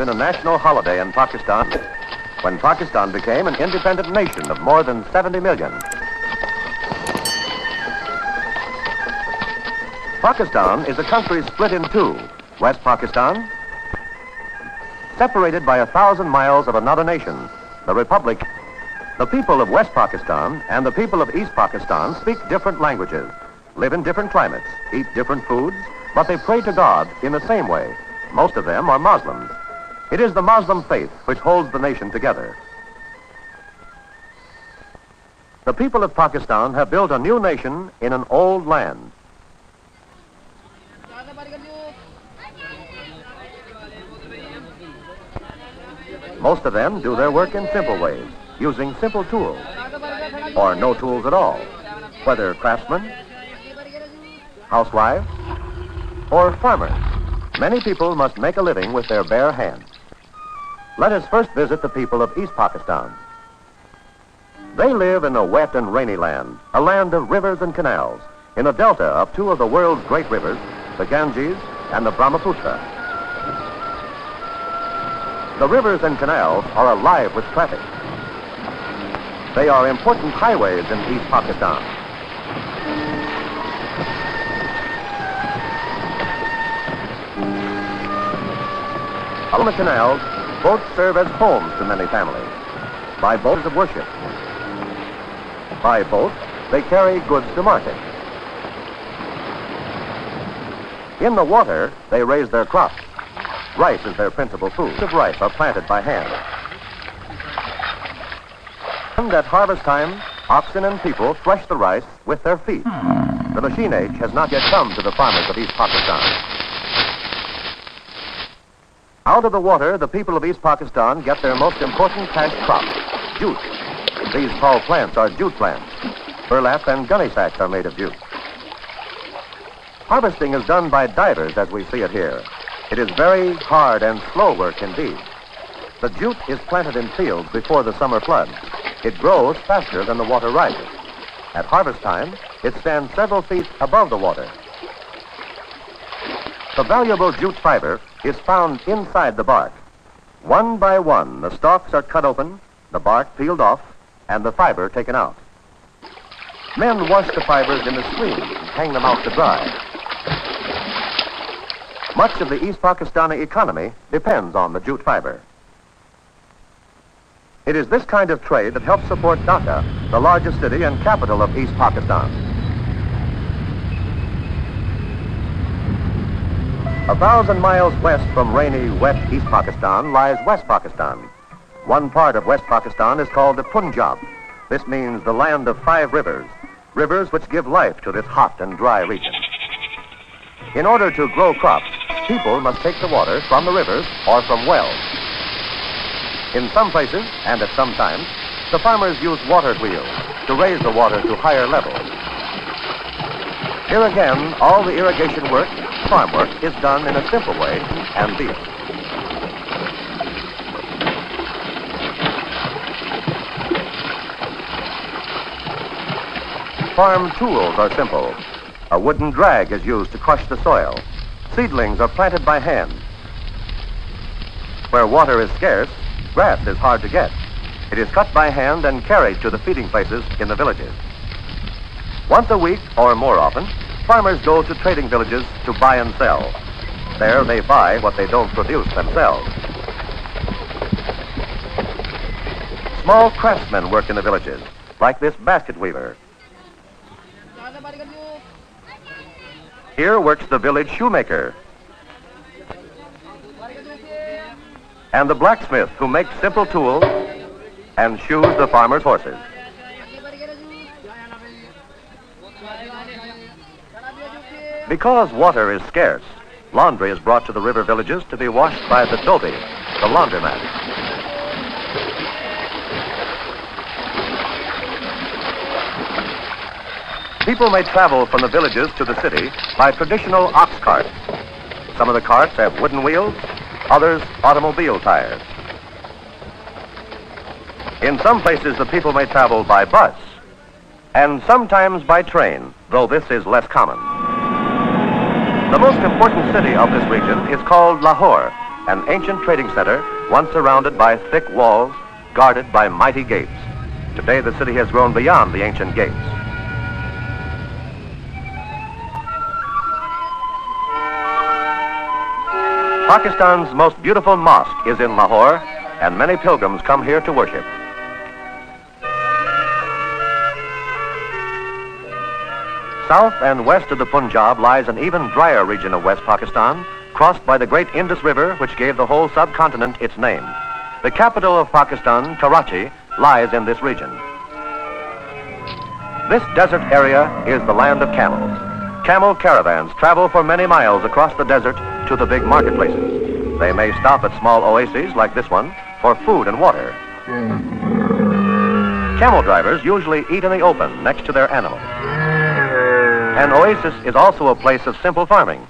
been a national holiday in Pakistan when Pakistan became an independent nation of more than 70 million. Pakistan is a country split in two. West Pakistan, separated by 1,000 miles of another nation, the Republic. The people of West Pakistan and the people of East Pakistan speak different languages, live in different climates, eat different foods, but they pray to God in the same way. Most of them are Muslims. It is the Muslim faith which holds the nation together. The people of Pakistan have built a new nation in an old land. Most of them do their work in simple ways, using simple tools, or no tools at all, whether craftsmen, housewives, or farmers. Many people must make a living with their bare hands. Let us first visit the people of East Pakistan. They live in a wet and rainy land, a land of rivers and canals, in a delta of two of the world's great rivers, the Ganges and the Brahmaputra. The rivers and canals are alive with traffic. They are important highways in East Pakistan. Along the canals, boats serve as homes to many families. By boats of worship. By boat, they carry goods to market. In the water, they raise their crops. Rice is their principal food. Of rice are planted by hand. And at harvest time, oxen and people thresh the rice with their feet. The machine age has not yet come to the farmers of East Pakistan. Out of the water, the people of East Pakistan get their most important cash crop, jute. These tall plants are jute plants. Burlap and gunny sacks are made of jute. Harvesting is done by divers as we see it here. It is very hard and slow work indeed. The jute is planted in fields before the summer flood. It grows faster than the water rises. At harvest time, it stands several feet above the water. The valuable jute fiber is found inside the bark. One by one, the stalks are cut open, the bark peeled off, and the fiber taken out. Men wash the fibers in the stream and hang them out to dry. Much of the East Pakistani economy depends on the jute fiber. It is this kind of trade that helps support Dhaka, the largest city and capital of East Pakistan. 1,000 miles west from rainy, wet East Pakistan lies West Pakistan. One part of West Pakistan is called the Punjab. This means the land of 5 rivers, rivers which give life to this hot and dry region. In order to grow crops, people must take the water from the rivers or from wells. In some places, and at some times, the farmers use water wheels to raise the water to higher levels. Here again, all the irrigation work, farm work, is done in a simple way and these. Farm tools are simple. A wooden drag is used to crush the soil. Seedlings are planted by hand. Where water is scarce, grass is hard to get. It is cut by hand and carried to the feeding places in the villages. Once a week, or more often, farmers go to trading villages to buy and sell. There they buy what they don't produce themselves. Small craftsmen work in the villages, like this basket weaver. Here works the village shoemaker and the blacksmith who makes simple tools and shoes the farmers' horses. Because water is scarce, laundry is brought to the river villages to be washed by the dhobi, the laundromat. People may travel from the villages to the city by traditional ox carts. Some of the carts have wooden wheels, others automobile tires. In some places, the people may travel by bus, and sometimes by train, though this is less common. The most important city of this region is called Lahore. an ancient trading center once surrounded by thick walls, guarded by mighty gates. Today, the city has grown beyond the ancient gates. Pakistan's most beautiful mosque is in Lahore, and many pilgrims come here to worship. South and west of the Punjab lies an even drier region of West Pakistan, crossed by the great Indus River, which gave the whole subcontinent its name. The capital of Pakistan, Karachi, lies in this region. This desert area is the land of camels. Camel caravans travel for many miles across the desert to the big marketplaces. They may stop at small oases like this one for food and water. Camel drivers usually eat in the open next to their animals. An oasis is also a place of simple farming.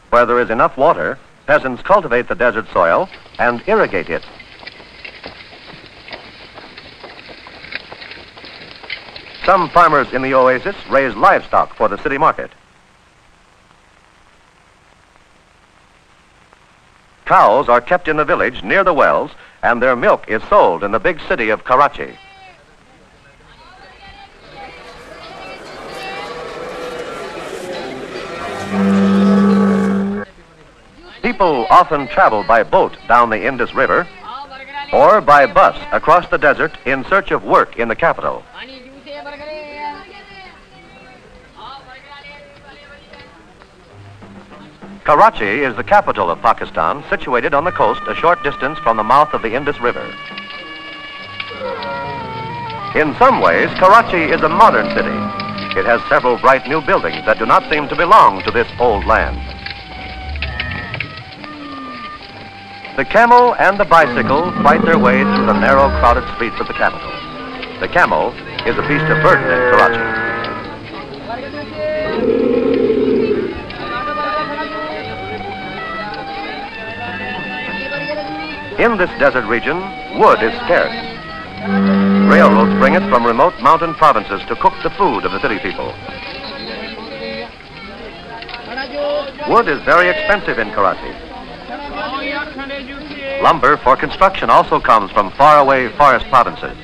Where there is enough water, peasants cultivate the desert soil and irrigate it. Some farmers in the oasis raise livestock for the city market. Cows are kept in the village near the wells, and their milk is sold in the big city of Karachi. People often travel by boat down the Indus River or by bus across the desert in search of work in the capital. Karachi is the capital of Pakistan, situated on the coast a short distance from the mouth of the Indus River. In some ways, Karachi is a modern city. It has several bright new buildings that do not seem to belong to this old land. The camel and the bicycle fight their way through the narrow, crowded streets of the capital. The camel is a beast of burden in Karachi. In this desert region, wood is scarce. Railroads bring it from remote mountain provinces to cook the food of the city people. Wood is very expensive in Karachi. Lumber for construction also comes from faraway forest provinces.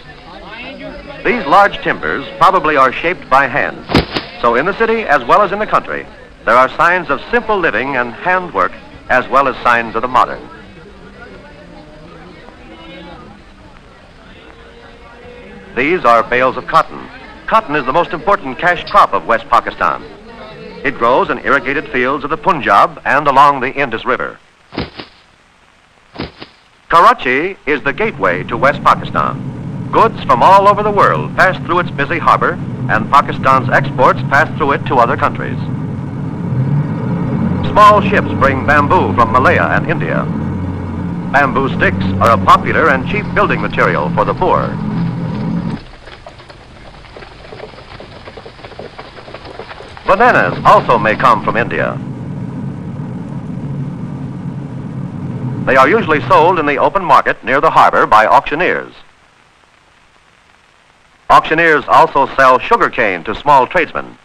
These large timbers probably are shaped by hand. So in the city, as well as in the country, there are signs of simple living and handwork, as well as signs of the modern. These are bales of cotton. Cotton is the most important cash crop of West Pakistan. It grows in irrigated fields of the Punjab and along the Indus River. Karachi is the gateway to West Pakistan. Goods from all over the world pass through its busy harbor, and Pakistan's exports pass through it to other countries. Small ships bring bamboo from Malaya and India. Bamboo sticks are a popular and cheap building material for the poor. Bananas also may come from India. They are usually sold in the open market near the harbor by auctioneers. Auctioneers also sell sugarcane to small tradesmen.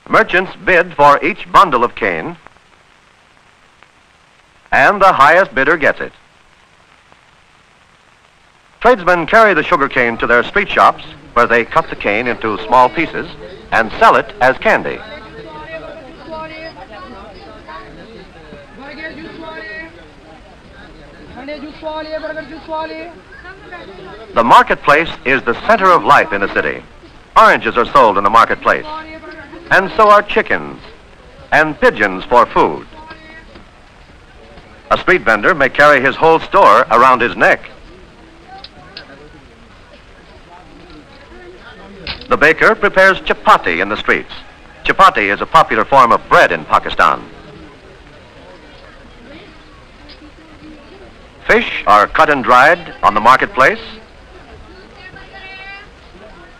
Merchants bid for each bundle of cane, and the highest bidder gets it. Tradesmen carry the sugarcane to their street shops, where they cut the cane into small pieces and sell it as candy. The marketplace is the center of life in the city. Oranges are sold in the marketplace, and so are chickens and pigeons for food. A street vendor may carry his whole store around his neck. The baker prepares chapati in the streets. Chapati is a popular form of bread in Pakistan. Fish are cut and dried on the marketplace,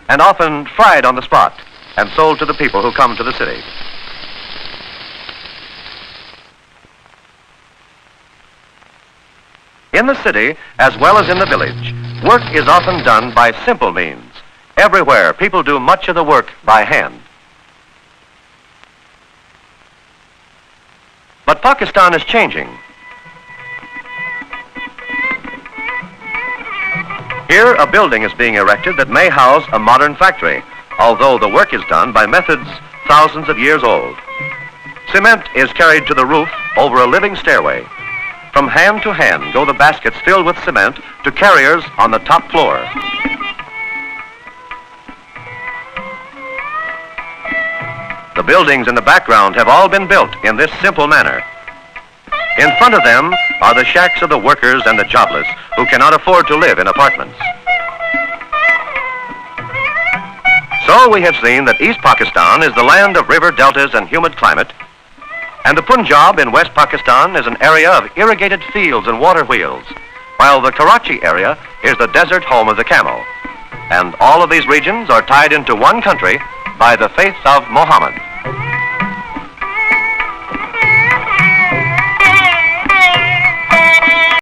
and often fried on the spot and sold to the people who come to the city. In the city, as well as in the village, work is often done by simple means. Everywhere, people do much of the work by hand. But Pakistan is changing. Here, a building is being erected that may house a modern factory, although the work is done by methods thousands of years old. Cement is carried to the roof over a living stairway. From hand to hand go the baskets filled with cement to carriers on the top floor. The buildings in the background have all been built in this simple manner. In front of them are the shacks of the workers and the jobless who cannot afford to live in apartments. So we have seen that East Pakistan is the land of river deltas and humid climate, and the Punjab in West Pakistan is an area of irrigated fields and water wheels, while the Karachi area is the desert home of the camel. And all of these regions are tied into one country by the faith of Muhammad.